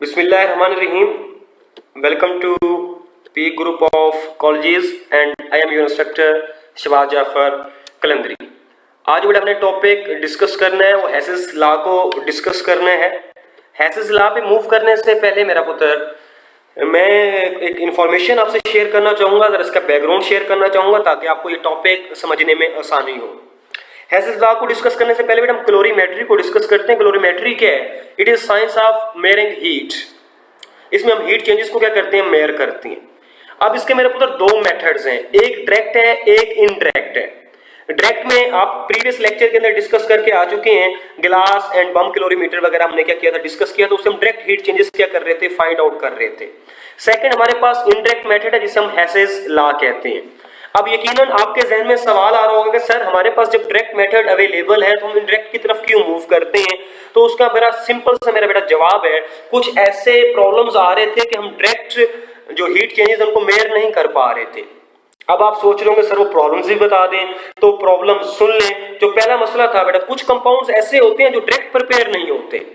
Bismillahirrahmanirrahim. Welcome to P Group of Colleges and I am your instructor Shahbaz Jafar Qalandari. आज बड़ा हमने topic discuss करना है वो हैसेस लॉ को डिस्कस करना है। हैसेस लॉ पे मूव करने से पहले मेरा पुत्र मैं एक इंफॉर्मेशन आपसे शेयर करना चाहूँगा, ज़रा इसका बैकग्राउंड शेयर करना चाहूँगा ताकि आपको ये टॉपिक समझने में आसानी हो। हैसेस लॉ को डिस्कस करने से पहले बेटा हम कैलोरीमेट्री को डिस्कस करते हैं। कैलोरीमेट्री क्या है? It is science of मेयरिंग heat. इसमें हम हीट चेंजेस को क्या करते हैं? मेयर करते हैं। अब इसके मेरे पुत्र दो मेथड्स हैं, एक डायरेक्ट है, एक इनडायरेक्ट है। डायरेक्ट में आप प्रीवियस लेक्चर के अंदर डिस्कस करके आ चुके हैं, ग्लास एंड बम कैलोरीमीटर वगैरह हमने क्या किया था, डिस्कस किया था। उससे हम डायरेक्ट हीट चेंजेस क्या कर रहे थे, फाइंड आउट कर रहे थे। सेकंड हमारे पास इनडायरेक्ट मेथड है जिसे हम हैसेस लॉ कहते हैं। अब यकीनन आपके जहन में सवाल आ रहा होगा कि सर हमारे पास जब डायरेक्ट मेथड अवेलेबल है तो हम इनडायरेक्ट की तरफ क्यों मूव करते हैं? तो उसका मेरा सिंपल सा मेरा बेटा जवाब है, कुछ ऐसे प्रॉब्लम्स आ रहे थे कि हम डायरेक्ट जो हीट चेंजेस उनको मेयर नहीं कर पा रहे थे। अब आप सोच रहे होंगे सर वो प्रॉब्लम्स भी बता दें, तो प्रॉब्लम सुन लें। जो पहला मसला था बेटा, कुछ कंपाउंड्स ऐसे होते हैं जो डायरेक्ट प्रिपेयर नहीं होते,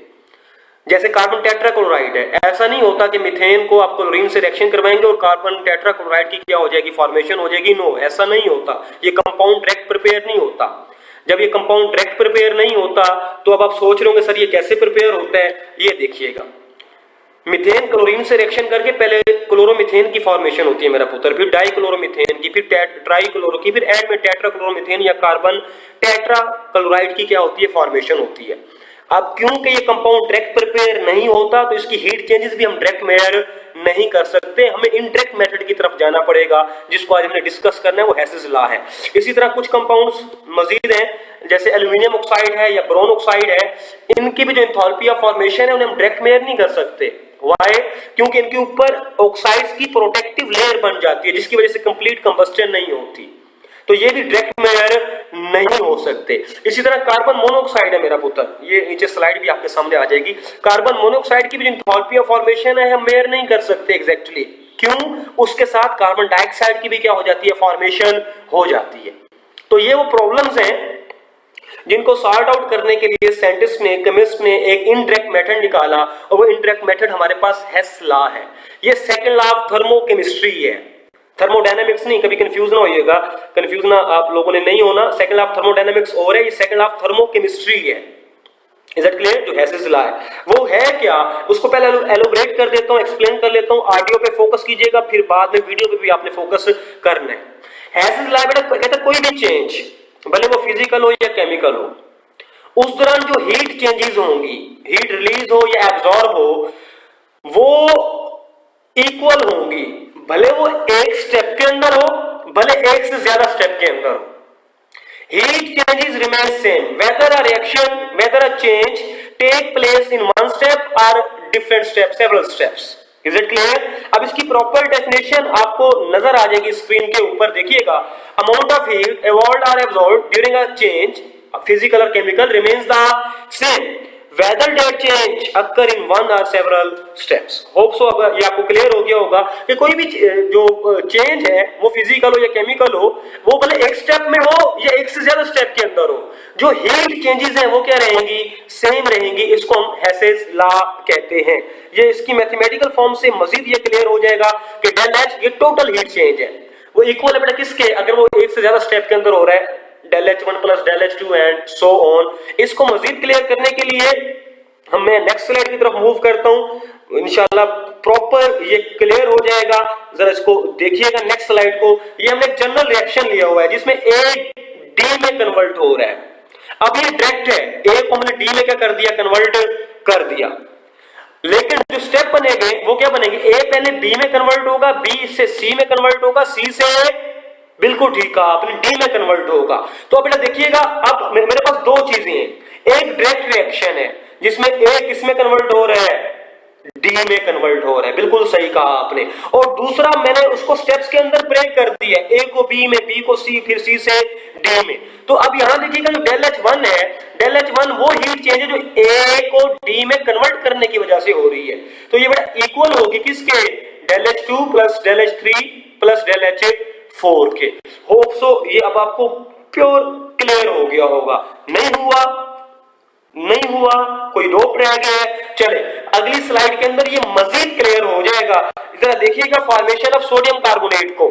जैसे कार्बन टेट्राक्लोराइड है। ऐसा नहीं होता कि मीथेन को आप क्लोरीन से रिएक्शन करवाएंगे और कार्बन टेट्राक्लोराइड की क्या हो जाएगी, फॉर्मेशन हो जाएगी। नो, ऐसा नहीं होता। ये कंपाउंड डायरेक्ट प्रिपेयर नहीं होता। जब ये कंपाउंड डायरेक्ट प्रिपेयर नहीं होता तो अब आप सोच रहे होंगे सर ये कैसे प्रिपेयर होता है। ये देखिएगा, मीथेन क्लोरीन से रिएक्शन करके पहले क्लोरोमीथेन की फॉर्मेशन होती है मेरा पुत्र, फिर डाइक्लोरोमीथेन की, फिर ट्राइक्लोरो की, फिर एंड में टेट्राक्लोरोमीथेन या कार्बन टेट्राक्लोराइड की क्या होती है, फॉर्मेशन होती है। अब क्योंकि ये कंपाउंड डायरेक्ट प्रिपेयर नहीं होता तो इसकी हीट चेंजेस भी हम डायरेक्ट मेयर नहीं कर सकते, हमें इनडायरेक्ट मेथड की तरफ जाना पड़ेगा, जिसको आज हमने डिस्कस करना है, वो हैसेस लॉ है। इसी तरह कुछ कंपाउंड्स मजीद हैं, जैसे एल्यूमिनियम ऑक्साइड है या बोरोन ऑक्साइड है। इनकी भी जो एंथैल्पी ऑफ फॉर्मेशन है उन्हें हम डायरेक्ट मेयर नहीं कर सकते। वाई? क्योंकि इनके ऊपर ऑक्साइड्स की प्रोटेक्टिव लेयर बन जाती है जिसकी वजह से कंप्लीट कंबस्टन नहीं होती, तो ये भी डायरेक्ट मेयर नहीं हो सकते। इसी तरह कार्बन मोनोऑक्साइड है मेरा पुत्र, ये नीचे स्लाइड भी आपके सामने आ जाएगी। कार्बन मोनोऑक्साइड की भी एंथैल्पी ऑफ फॉर्मेशन है हम मेयर नहीं कर सकते एग्जैक्टली। क्यों? उसके साथ कार्बन डाइऑक्साइड की भी क्या हो जाती है, फॉर्मेशन हो जाती है। तो ये वो प्रॉब्लम्स हैं जिनको सॉर्ट आउट करने के लिए साइंटिस्ट ने, केमिस्ट ने एक इनडायरेक्ट मेथड निकाला, और वो इनडायरेक्ट मेथड हमारे पास हेस लॉ है। ये सेकंड लॉ ऑफ थर्मोकेमिस्ट्री है, थर्मोडायनामिक्स नहीं। कभी कंफ्यूज ना होइएगा, कंफ्यूज ना आप लोगों ने नहीं होना। सेकंड लॉ ऑफ थर्मोडायनामिक्स और है, ये सेकंड लॉ ऑफ थर्मोकेमिस्ट्री है। Is that clear? जो हैसेस लॉ है वो है क्या, उसको पहले एलोबरेट कर देता हूं, एक्सप्लेन कर लेता हूं। ऑडियो पे फोकस कीजिएगा, फिर बाद में वीडियो पे भी आपने फोकस करना है। हैसेस लॉ बेटा कहता है कोई भी चेंज, भले वो फिजिकल हो या केमिकल हो, उस दौरान जो हीट चेंजेस होंगी, हीट रिलीज हो या एब्जॉर्ब हो, वो इक्वल होंगी, भले वो एक स्टेप के अंदर हो, भले एक से ज्यादा स्टेप के अंदर हो। Heat changes remain same whether a reaction, whether a change take place in one step और different step, several steps. Is it clear? अब इसकी प्रॉपर डेफिनेशन आपको नजर आ जाएगी स्क्रीन के ऊपर, देखिएगा। Amount of heat evolved or absorbed during a change, physical or chemical, remains the same whether that change occur in one or several steps. Hope so अब ये आपको क्लियर हो गया होगा कि कोई भी जो चेंज है वो फिजिकल हो या केमिकल हो, वो भले एक स्टेप में हो या एक से ज्यादा स्टेप के अंदर हो, जो हीट चेंजेस हैं वो क्या रहेंगी, सेम रहेंगी। इसको हम हैसेस लॉ कहते हैं। ये इसकी मैथमेटिकल फॉर्म से मजीद ये क्लियर हो जाएगा कि डेल एच ये टोटल हीट चेंज है, वो इक्वल है बेटा किसके, अगर वो एक से ज्यादा स्टेप के अंदर हो रहा है, del H one plus del H two and so on. इसको मजीद क्लियर करने के लिए हम मैं नेक्स्ट स्लाइड की तरफ मूव करता हूं, इंशाल्लाह प्रॉपर ये क्लियर हो जाएगा। जरा इसको देखिएगा नेक्स्ट स्लाइड को। ये हमने एक जनरल रिएक्शन लिया हुआ है जिसमें ए डी में कन्वर्ट हो रहा है। अब ये डायरेक्ट है, ए को हमने डी में क्या कर दिया, कन्वर्ट कर दिया। लेकिन जो स्टेप बनेंगे वो क्या बनेंगे, ए पहले बी में कन्वर्ट होगा, बी से सी में कन्वर्ट होगा, सी से बिल्कुल ठीक कहा आपने डी में कन्वर्ट होगा। तो अब बेटा देखिएगा, अब मेरे पास दो चीजें हैं, एक डायरेक्ट रिएक्शन है जिसमें ए किस में कन्वर्ट हो रहा है, डी में कन्वर्ट हो रहा है, बिल्कुल सही कहा आपने। और दूसरा मैंने उसको स्टेप्स के अंदर ब्रेक कर दिया, ए को बी में, बी को सी, फिर सी से डी में। तो अब यहां देखिएगा जो डेल एच वन है, डेल एच वन वो हीट चेंज है जो ए को डी में कन्वर्ट करने की वजह से हो रही है। तो ये बड़ा इक्वल होगी किसके, del H two plus del H three plus del H four के। होप सो ये अब आपको प्योर क्लियर हो गया होगा। नहीं हुआ, नहीं हुआ, कोई रोक रह गया है? चले अगली स्लाइड के अंदर ये मजीद क्लियर हो जाएगा। जरा देखिएगा फॉर्मेशन ऑफ सोडियम कार्बोनेट को।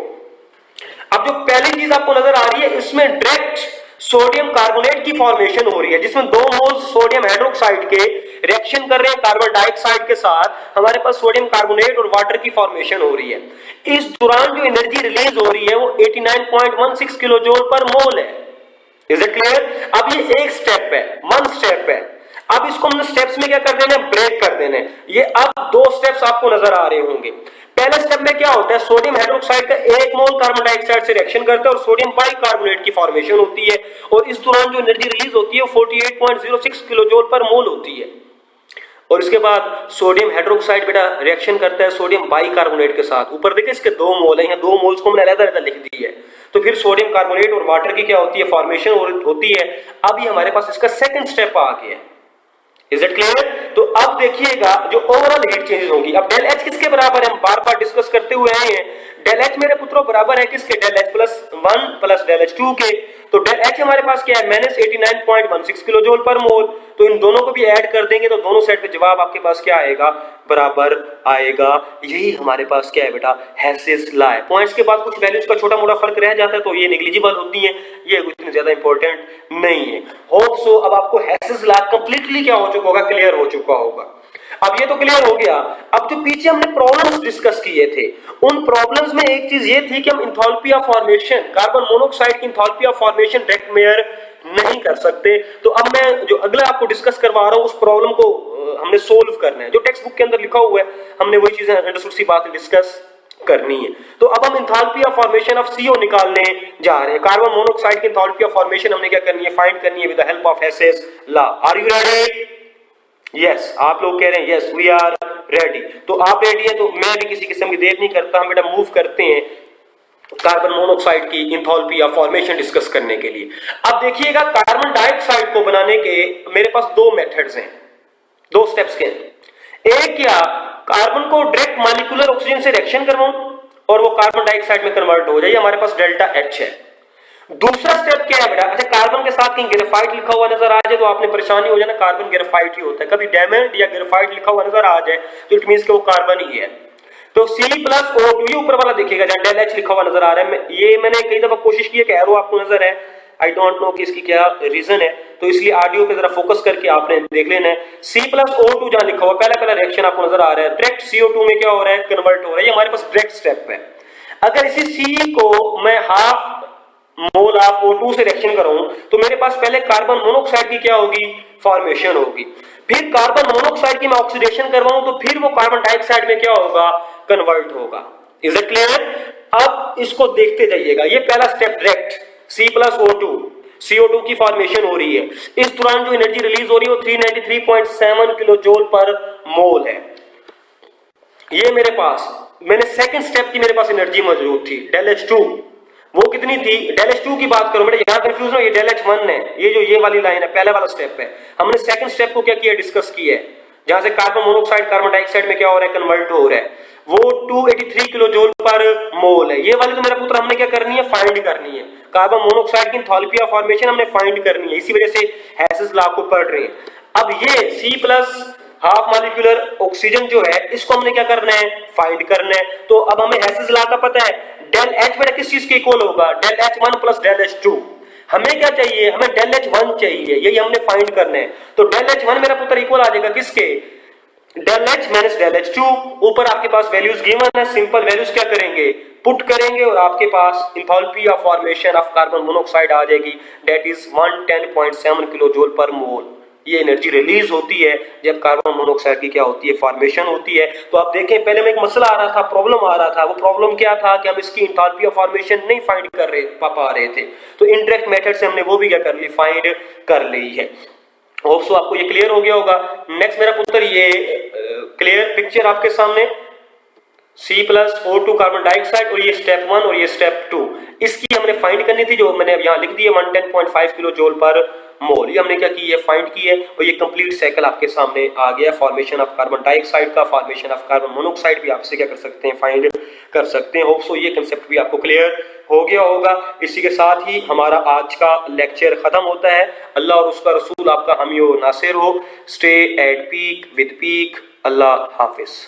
अब जो पहली चीज आपको नजर आ रही है, इसमें डायरेक्ट सोडियम कार्बोनेट की फॉर्मेशन हो रही है, जिसमें 2 मोल्स सोडियम हाइड्रोक्साइड के रिएक्शन कर रहे हैं कार्बन डाइऑक्साइड के साथ। हमारे पास सोडियम कार्बोनेट और वाटर की फॉर्मेशन हो रही है। इस दौरान जो एनर्जी रिलीज हो रही है वो 89.16 किलो जूल पर मोल है। Is it clear? अब ये एक स्टेप है, 1 स्टेप है। अब इसको हमने स्टेप्स में क्या कर देना है, ब्रेक कर देना है। ये अब 2 स्टेप्स आपको नजर आ रहे होंगे। पहले स्टेप में क्या होता है, सोडियम हाइड्रोक्साइड का 1 मोल कार्बन डाइऑक्साइड से रिएक्शन करता है और सोडियम बाइकार्बोनेट की फॉर्मेशन होती है, और इस दौरान जो एनर्जी रिलीज होती है वो 48.06 किलो जूल पर मोल होती है। और इसके बाद सोडियम हाइड्रोक्साइड बेटा रिएक्शन करता है सोडियम बाइकार्बोनेट के साथ। ऊपर देखिए इसके 2 मोल है, यहाँ 2 मोल्स को हमने अलग-अलग लिख दी है। तो फिर सोडियम कार्बोनेट और वाटर की क्या होती है, फॉर्मेशन होती है। अब ये हमारे पास इसका सेकंड स्टेप आ गया है। Is it clear? तो अब देखिएगा जो ओवरऑल हीट चेंजेस होगी। अब डेल एच किसके बराबर है, हम बार बार डिस्कस करते हुए आए हैं। डेल एच मेरे पुत्रों बराबर है किसके, del H plus 1 plus del H 2 के। तो डेल एच हमारे पास क्या है, माइनस 89.16 किलो जूल पर मोल। तो इन दोनों को भी ऐड कर देंगे तो दोनों सेट पे जवाब आपके पास क्या आएगा, बराबर आएगा। यही हमारे पास क्या है बेटा, हेसिस लॉ है। पॉइंट्स के बाद कुछ वैल्यूज का छोटा मोटा फर्क रह जाता है तो ये नेग्लिजिबल होती है, ये इतनी ज्यादा इंपॉर्टेंट नहीं है। होप सो अब आपको हेसिस लॉ कंप्लीटली क्या हो चुका होगा, क्लियर हो चुका होगा। अब ये तो क्लियर हो गया। अब जो पीछे हमने प्रॉब्लम्स डिस्कस किए थे, उन प्रॉब्लम्स में एक चीज ये थी कि हम enthalpy of formation, carbon monoxide की enthalpy of formation direct measure नहीं कर सकते। तो अब मैं जो अगला आपको डिस्कस करवा रहा हूं उस प्रॉब्लम को हमने सोल्व करना है। जो टेक्स्ट बुक के अंदर लिखा हुआ है हमने वही चीजें अंडरस्टूड सी बात डिस्कस करनी है। तो अब हम enthalpy of formation of CO निकालने जा रहे हैं। कार्बन मोनोऑक्साइड की इंथैल्पी ऑफ फॉर्मेशन हमने क्या करनी है, फाइंड करनी है with the help of Hess's law. Are you ready? Yes, आप लोग कह रहे हैं यस वी आर रेडी। तो आप रेडी है तो मैं भी किसी किस्म की देर नहीं करता, हम बेटा मूव करते हैं कार्बन मोनोऑक्साइड की इंथैल्पी ऑफ फॉर्मेशन डिस्कस करने के लिए। अब देखिएगा कार्बन डाइऑक्साइड को बनाने के मेरे पास 2 मेथड्स हैं, 2 स्टेप्स के हैं। एक क्या, कार्बन को डायरेक्ट मॉलिक्यूलर ऑक्सीजन से रिएक्शन करवाऊं और वो कार्बन डाइऑक्साइड में कन्वर्ट हो जाए, हमारे पास डेल्टा H है। दूसरा स्टेप क्या है बेटा, अच्छा कार्बन के साथ कहीं ग्रेफाइट लिखा हुआ नजर आ जाए तो आपने परेशानी हो जाए ना, कार्बन ग्रेफाइट ही होता है। कभी डायमंड या ग्रेफाइट लिखा हुआ नजर आ जाए तो इट मींस कि वो कार्बन ही है। तो C+O2 ये ऊपर वाला देखिएगा जहां डेल H लिखा हुआ नजर आ रहा है, ये मैंने कई दफा कोशिश की है कि एरो आपको नजर है, आई डोंट नो कि इसकी क्या रीजन है, तो इसलिए ऑडियो पे जरा फोकस करके आपने देख लेना है। C+O2 जहां लिखा हुआ पहला रिएक्शन आपको नजर आ रहा है, डायरेक्ट CO2 में क्या हो रहा है, कन्वर्ट हो रहा है। ये हमारे पास डायरेक्ट स्टेप है। अगर इसी C को मैं हाफ मोल ऑफ O2 से रिएक्शन कराऊं तो मेरे पास पहले कार्बन मोनोऑक्साइड की क्या होगी, फॉर्मेशन होगी। फिर कार्बन मोनोऑक्साइड की मैं ऑक्सीडेशन करवाऊं तो फिर वो कार्बन डाइऑक्साइड में क्या होगा, कन्वर्ट होगा। Is it clear? अब इसको देखते जाइएगा, ये पहला स्टेप डायरेक्ट C+O2 CO2 की फॉर्मेशन हो रही है। इस दौरान जो एनर्जी रिलीज हो रही है वो 393.7 किलो जूल पर मोल है। ये मेरे पास मैंने सेकंड स्टेप की मेरे पास एनर्जी मौजूद थी डेल H2, वो कितनी थी, डेल H2 की बात करो बेटा, यहां कंफ्यूजन हो, ये डेल H1 है, ये जो ये वाली लाइन है पहला वाला स्टेप है। हमने सेकंड स्टेप को क्या किया, डिस्कस किया है, जहां से कार्बन मोनोऑक्साइड कार्बन डाइऑक्साइड में क्या हो रहा है, कन्वर्ट हो रहा है, वो 283 किलो जूल पर मोल है। ये वाली तो मेरा पुत्र हमने क्या करनी है, फाइंड करनी है। कार्बन मोनोऑक्साइड की एंथैल्पी ऑफ फॉर्मेशन हमने फाइंड करनी है, इसी वजह से हेसिस लॉ को पढ़ रहे हैं। अब ये C+ हाफ मॉलिक्यूलर ऑक्सीजन जो है इसको हमने क्या करना है, फाइंड करना है। तो अब हमें हेसिस लॉ का पता है, डेल H बेटा किस चीज के इक्वल होगा, del H1 plus del H2। हमें क्या चाहिए, हमें डेल H1 चाहिए, यही हमने फाइंड करना है। तो डेल H1 मेरा पुत्र इक्वल आ जाएगा किसके, del H minus del H2। ऊपर आपके पास वैल्यूज गिवन है, सिंपल वैल्यूज क्या करेंगे, पुट करेंगे और आपके पास enthalpy of formation of carbon monoxide आ जाएगी, दैट इज 110.7 किलो जूल पर मोल। ये एनर्जी रिलीज होती है जब कार्बन मोनोऑक्साइड की क्या होती है, फॉर्मेशन होती है। तो आप देखें पहले में एक मसला आ रहा था, प्रॉब्लम आ रहा था, वो प्रॉब्लम क्या था कि हम इसकी एंथैल्पी ऑफ फॉर्मेशन नहीं फाइंड कर पा रहे थे। तो इनडायरेक्ट मेथड से हमने वो भी क्या कर ली, फाइंड कर ली है। होप सो आपको ये क्लियर हो गया होगा। नेक्स्ट मेरा पुत्र ये क्लियर पिक्चर आपके सामने, C+O2 कार्बन डाइऑक्साइड, और ये स्टेप 1 और ये स्टेप 2, इसकी हमने फाइंड करनी थी, जो मैंने अब यहाँ लिख दी है 110.5 किलो जूल पर मोल। ये हमने क्या की, ये फाइंड की है, और ये कंप्लीट साइकिल आपके सामने आ गया। फॉर्मेशन ऑफ कार्बन डाइऑक्साइड का, फॉर्मेशन ऑफ कार्बन मोनोऑक्साइड भी आपसे क्या कर सकते हैं, फाइंड कर सकते हैं। होप सो ये कंसेप्ट भी आपको क्लियर हो गया होगा। इसी के साथ ही हमारा आज का लेक्चर खत्म होता है। अल्लाह और उसका रसूल आपका हामी हो नासिर हो। Stay at peak with peak. Allah Hafiz.